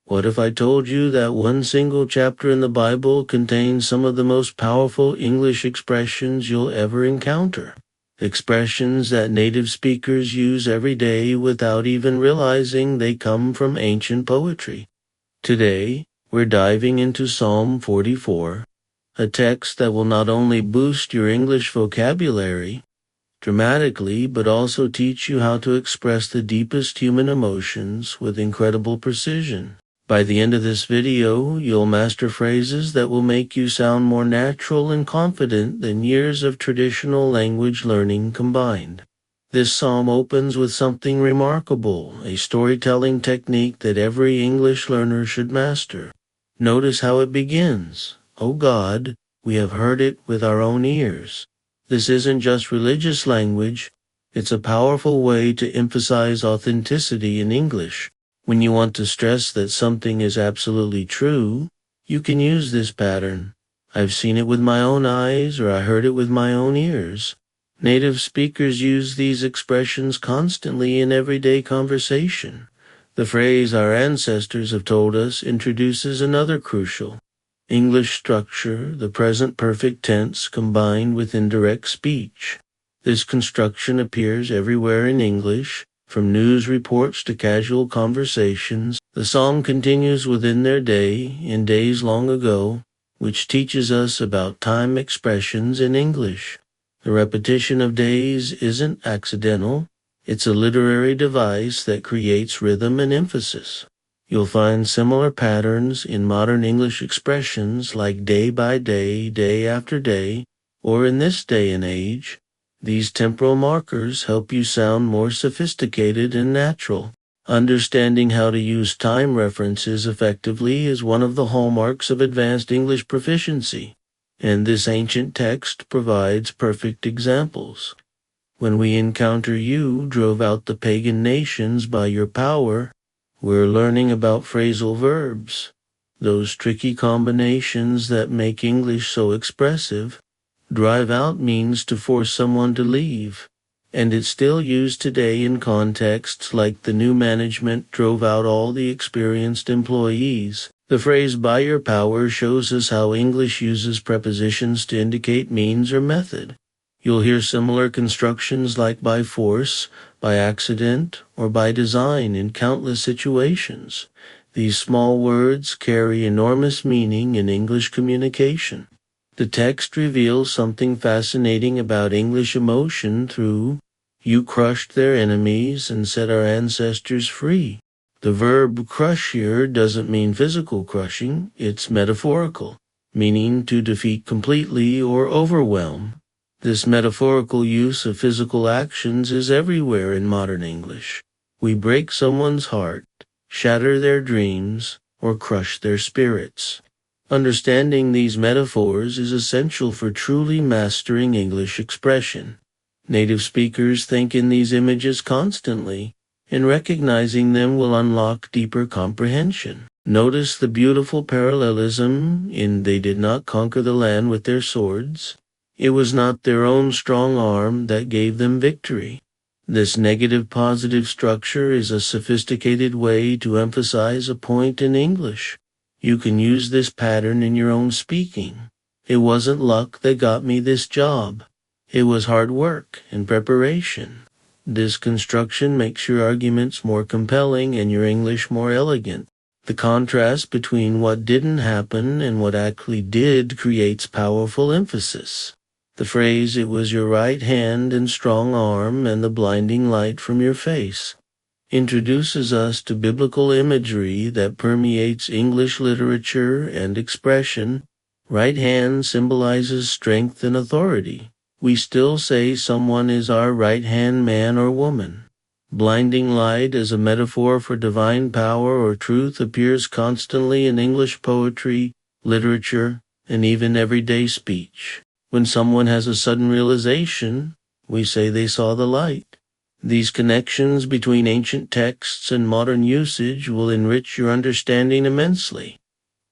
What if I told you that one single chapter in the Bible contains some of the most powerful English expressions you'll ever encounter? Expressions that native speakers use every day without even realizing they come from ancient poetry. Today, we're diving into Psalm 44, a text that will not only boost your English vocabulary dramatically, but also teach you how to express the deepest human emotions with incredible precision. By the end of this video, you'll master phrases that will make you sound more natural and confident than years of traditional language learning combined. This psalm opens with something remarkable, a storytelling technique that every English learner should master. Notice how it begins. "O God, we have heard it with our own ears." This isn't just religious language, it's a powerful way to emphasize authenticity in English. When you want to stress that something is absolutely true, you can use this pattern. "I've seen it with my own eyes," or "I heard it with my own ears." Native speakers use these expressions constantly in everyday conversation. The phrase "our ancestors have told us" introduces another crucial English structure, the present perfect tense combined with indirect speech. This construction appears everywhere in English, from news reports to casual conversations. The psalm continues with "in their day," in days long ago, which teaches us about time expressions in English. The repetition of days isn't accidental, it's a literary device that creates rhythm and emphasis. You'll find similar patterns in modern English expressions like day by day, day after day, or in this day and age. These temporal markers help you sound more sophisticated and natural. Understanding how to use time references effectively is one of the hallmarks of advanced English proficiency, and this ancient text provides perfect examples. "When we encounter you drove out the pagan nations by your power," we're learning about phrasal verbs, those tricky combinations that make English so expressive. Drive out means to force someone to leave, and it's still used today in contexts like the new management drove out all the experienced employees. The phrase "by your power" shows us how English uses prepositions to indicate means or method. You'll hear similar constructions like "by force," "by accident," or "by design" in countless situations. These small words carry enormous meaning in English communication. The text reveals something fascinating about English emotion through "you crushed their enemies and set our ancestors free." The verb "crush" here doesn't mean physical crushing, it's metaphorical, meaning to defeat completely or overwhelm. This metaphorical use of physical actions is everywhere in modern English. We break someone's heart, shatter their dreams, or crush their spirits. Understanding these metaphors is essential for truly mastering English expression. Native speakers think in these images constantly, and recognizing them will unlock deeper comprehension. Notice the beautiful parallelism in "they did not conquer the land with their swords." It was not their own strong arm that gave them victory. This negative-positive structure is a sophisticated way to emphasize a point in English. You can use this pattern in your own speaking. "It wasn't luck that got me this job. It was hard work and preparation." This construction makes your arguments more compelling and your English more elegant. The contrast between what didn't happen and what actually did creates powerful emphasis. The phrase "it was your right hand and strong arm and the blinding light from your face" introduces us to biblical imagery that permeates English literature and expression. Right hand symbolizes strength and authority. We still say someone is our right-hand man or woman. Blinding light as a metaphor for divine power or truth appears constantly in English poetry, literature, and even everyday speech. When someone has a sudden realization, we say they saw the light. These connections between ancient texts and modern usage will enrich your understanding immensely.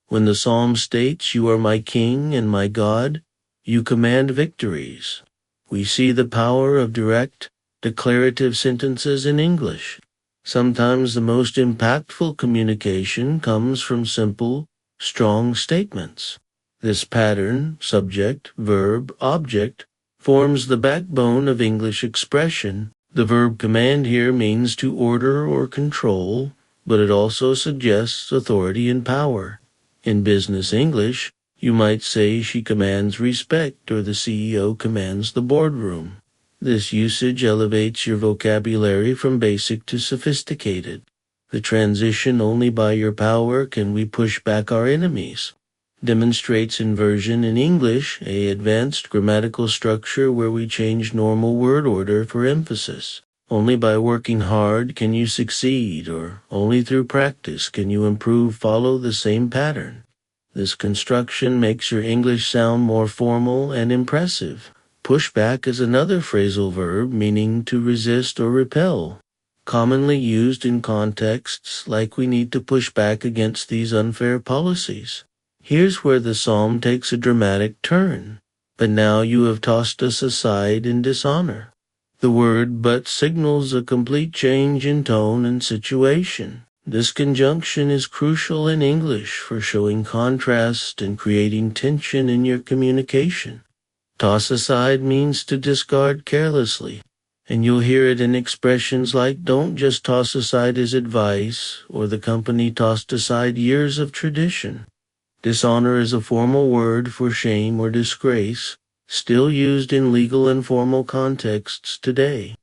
When the psalm states, "You are my King and my God," you command victories. We see the power of direct, declarative sentences in English. Sometimes the most impactful communication comes from simple, strong statements. This pattern, subject, verb, object, forms the backbone of English expression. The verb command here means to order or control, but it also suggests authority and power. In business English, you might say she commands respect or the CEO commands the boardroom. This usage elevates your vocabulary from basic to sophisticated. The transition only by your power can we push back our enemies. Demonstrates inversion in English, a advanced grammatical structure where we change normal word order for emphasis. Only by working hard can you succeed, or only through practice can you improve. Follow the same pattern. This construction makes your English sound more formal and impressive. Pushback is another phrasal verb meaning to resist or repel, commonly used in contexts like we need to push back against these unfair policies. Here's where the psalm takes a dramatic turn. But now you have tossed us aside in dishonor. The word but signals a complete change in tone and situation. This conjunction is crucial in English for showing contrast and creating tension in your communication. Toss aside means to discard carelessly, and you'll hear it in expressions like don't just toss aside his advice, or the company tossed aside years of tradition. Dishonor is a formal word for shame or disgrace, still used in legal and formal contexts today.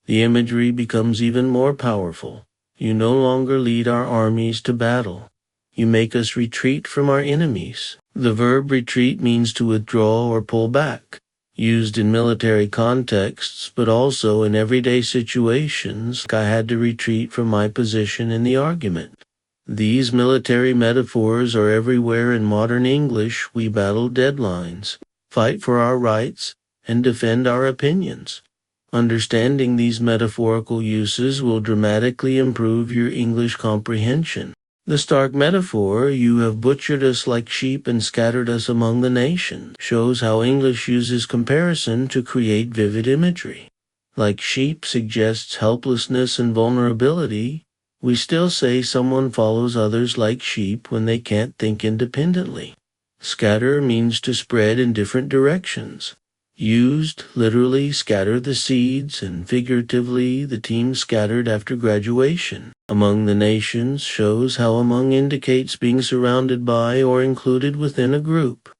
The imagery becomes even more powerful. You no longer lead our armies to battle. You make us retreat from our enemies. The verb retreat means to withdraw or pull back, used in military contexts, but also in everyday situations. I had to retreat from my position in the argument. These military metaphors are everywhere in modern English. We battle deadlines, fight for our rights, and defend our opinions. Understanding these metaphorical uses will dramatically improve your English comprehension. The stark metaphor, you have butchered us like sheep and scattered us among the nations, shows how English uses comparison to create vivid imagery. Like sheep suggests helplessness and vulnerability, we still say someone follows others like sheep when they can't think independently. Scatter means to spread in different directions. Used, literally, scatter the seeds, and figuratively, the team scattered after graduation. Among the nations shows how among indicates being surrounded by or included within a group.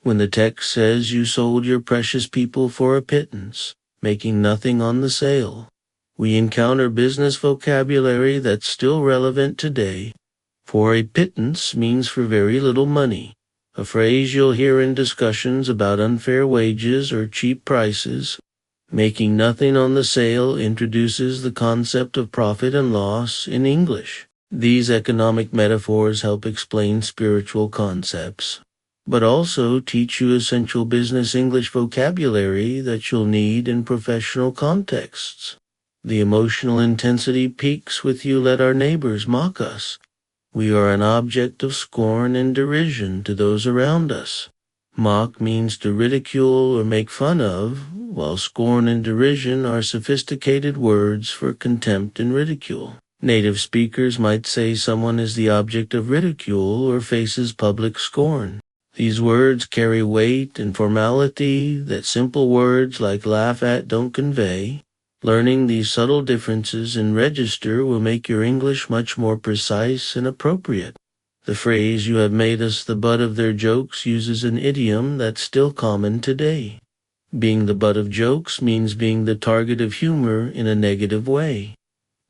When the text says you sold your precious people for a pittance, making nothing on the sale, we encounter business vocabulary that's still relevant today. For a pittance means for very little money, a phrase you'll hear in discussions about unfair wages or cheap prices. Making nothing on the sale introduces the concept of profit and loss in English. These economic metaphors help explain spiritual concepts, but also teach you essential business English vocabulary that you'll need in professional contexts. The emotional intensity peaks with you let our neighbors mock us. We are an object of scorn and derision to those around us. Mock means to ridicule or make fun of, while scorn and derision are sophisticated words for contempt and ridicule. Native speakers might say someone is the object of ridicule or faces public scorn. These words carry weight and formality that simple words like laugh at don't convey. Learning these subtle differences in register will make your English much more precise and appropriate. The phrase "you have made us the butt of their jokes" uses an idiom that's still common today. Being the butt of jokes means being the target of humor in a negative way.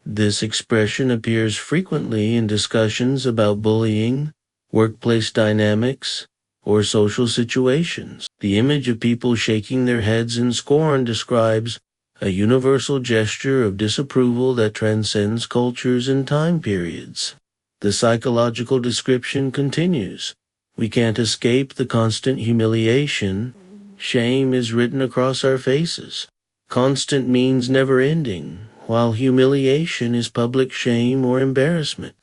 This expression appears frequently in discussions about bullying, workplace dynamics, or social situations. The image of people shaking their heads in scorn describes a universal gesture of disapproval that transcends cultures and time periods. The psychological description continues. We can't escape the constant humiliation. Shame is written across our faces. Constant means never ending, while humiliation is public shame or embarrassment.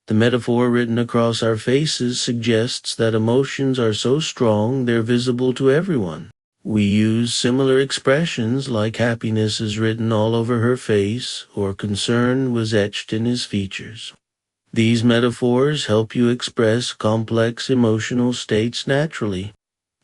The metaphor written across our faces suggests that emotions are so strong they're visible to everyone. We use similar expressions like happiness is written all over her face or concern was etched in his features. These metaphors help you express complex emotional states naturally.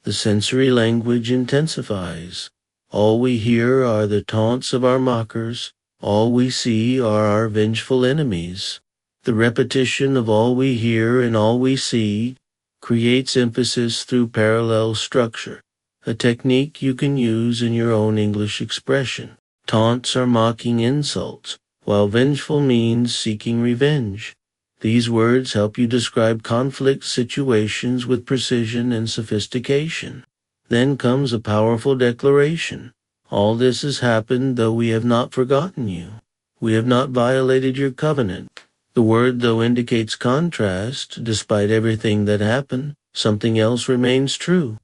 The sensory language intensifies. All we hear are the taunts of our mockers. All we see are our vengeful enemies. The repetition of all we hear and all we see creates emphasis through parallel structure, a technique you can use in your own English expression. Taunts are mocking insults, while vengeful means seeking revenge. These words help you describe conflict situations with precision and sophistication. Then comes a powerful declaration. All this has happened, though we have not forgotten you. We have not violated your covenant. The word, though, indicates contrast. Despite everything that happened, something else remains true.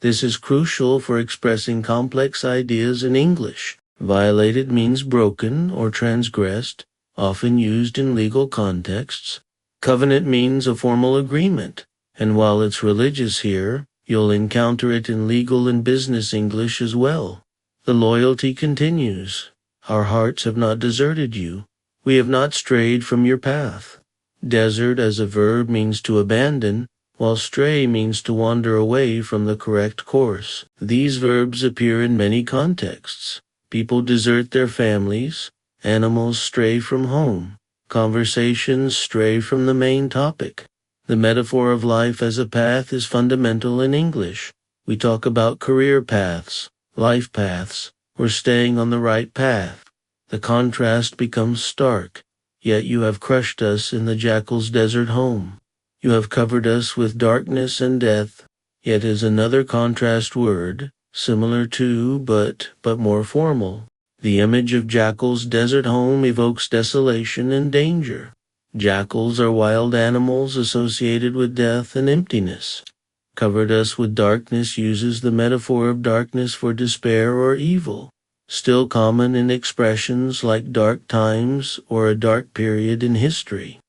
This is crucial for expressing complex ideas in English. Violated means broken or transgressed, often used in legal contexts. Covenant means a formal agreement, and while it's religious here, you'll encounter it in legal and business English as well. The loyalty continues. Our hearts have not deserted you. We have not strayed from your path. Desert as a verb means to abandon, while stray means to wander away from the correct course. These verbs appear in many contexts. People desert their families, animals stray from home, conversations stray from the main topic. The metaphor of life as a path is fundamental in English. We talk about career paths, life paths, or staying on the right path. The contrast becomes stark, yet you have crushed us in the jackal's desert home. You have covered us with darkness and death, yet is another contrast word, similar to but more formal. The image of jackal's desert home evokes desolation and danger. Jackals are wild animals associated with death and emptiness. Covered us with darkness uses the metaphor of darkness for despair or evil, still common in expressions like dark times or a dark period in history.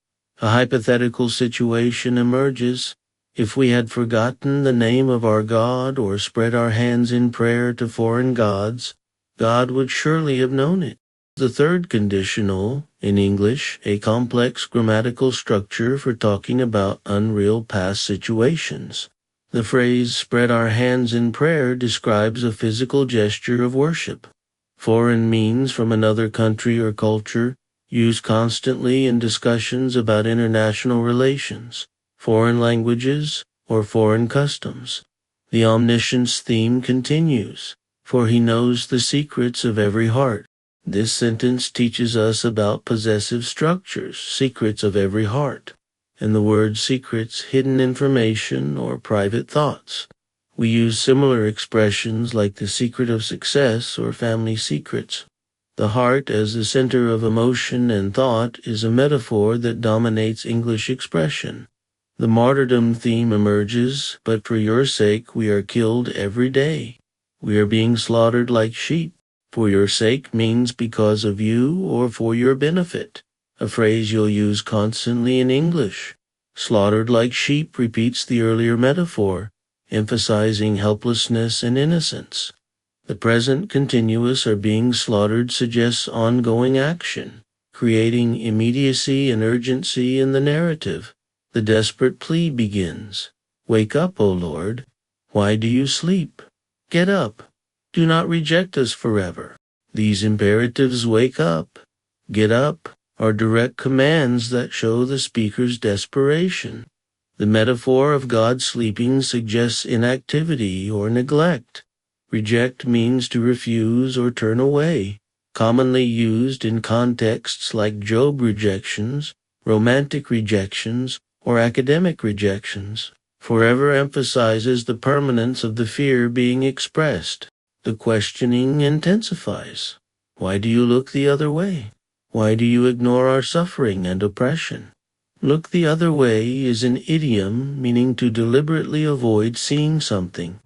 A hypothetical situation emerges. If we had forgotten the name of our God or spread our hands in prayer to foreign gods, God would surely have known it. The third conditional, in English, a complex grammatical structure for talking about unreal past situations. The phrase spread our hands in prayer describes a physical gesture of worship. Foreign means from another country or culture, used constantly in discussions about international relations, foreign languages, or foreign customs. The omniscience theme continues, for he knows the secrets of every heart. This sentence teaches us about possessive structures, secrets of every heart, and the word secrets, hidden information, or private thoughts. We use similar expressions like the secret of success or family secrets. The heart as the center of emotion and thought is a metaphor that dominates English expression. The martyrdom theme emerges, but for your sake we are killed every day. We are being slaughtered like sheep. For your sake means because of you or for your benefit, a phrase you'll use constantly in English. Slaughtered like sheep repeats the earlier metaphor, emphasizing helplessness and innocence. The present continuous are being slaughtered suggests ongoing action, creating immediacy and urgency in the narrative. The desperate plea begins. Wake up, O Lord. Why do you sleep? Get up. Do not reject us forever. These imperatives, wake up, get up, are direct commands that show the speaker's desperation. The metaphor of God sleeping suggests inactivity or neglect. Reject means to refuse or turn away, commonly used in contexts like job rejections, romantic rejections, or academic rejections. Forever emphasizes the permanence of the fear being expressed. The questioning intensifies. Why do you look the other way? Why do you ignore our suffering and oppression? Look the other way is an idiom meaning to deliberately avoid seeing something,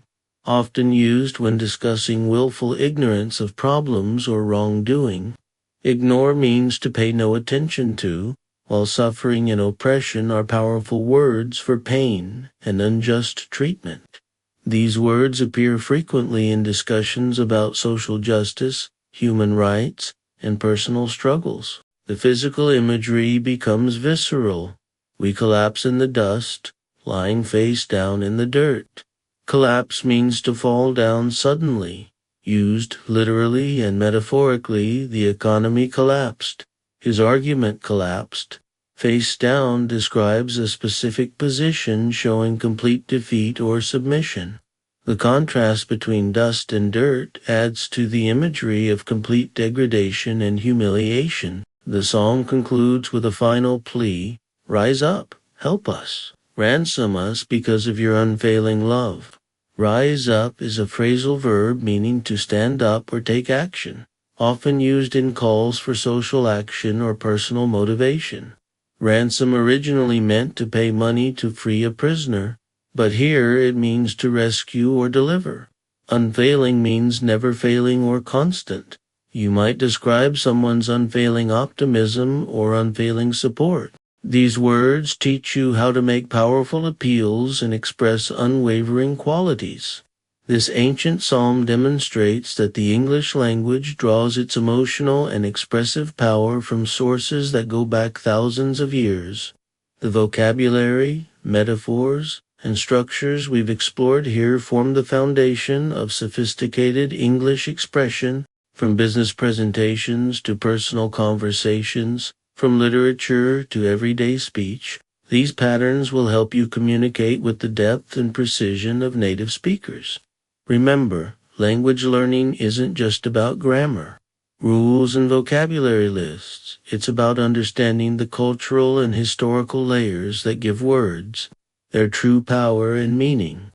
often used when discussing willful ignorance of problems or wrongdoing. Ignore means to pay no attention to, while suffering and oppression are powerful words for pain and unjust treatment. These words appear frequently in discussions about social justice, human rights, and personal struggles. The physical imagery becomes visceral. We collapse in the dust, lying face down in the dirt. Collapse means to fall down suddenly. Used literally and metaphorically, the economy collapsed. His argument collapsed. Face down describes a specific position showing complete defeat or submission. The contrast between dust and dirt adds to the imagery of complete degradation and humiliation. The song concludes with a final plea, "Rise up, help us, ransom us because of your unfailing love." Rise up is a phrasal verb meaning to stand up or take action, often used in calls for social action or personal motivation. Ransom originally meant to pay money to free a prisoner, but here it means to rescue or deliver. Unfailing means never failing or constant. You might describe someone's unfailing optimism or unfailing support. These words teach you how to make powerful appeals and express unwavering qualities. This ancient psalm demonstrates that the English language draws its emotional and expressive power from sources that go back thousands of years. The vocabulary, metaphors, and structures we've explored here form the foundation of sophisticated English expression, from business presentations to personal conversations, from literature to everyday speech. These patterns will help you communicate with the depth and precision of native speakers. Remember, language learning isn't just about grammar, rules, and vocabulary lists. It's about understanding the cultural and historical layers that give words their true power and meaning.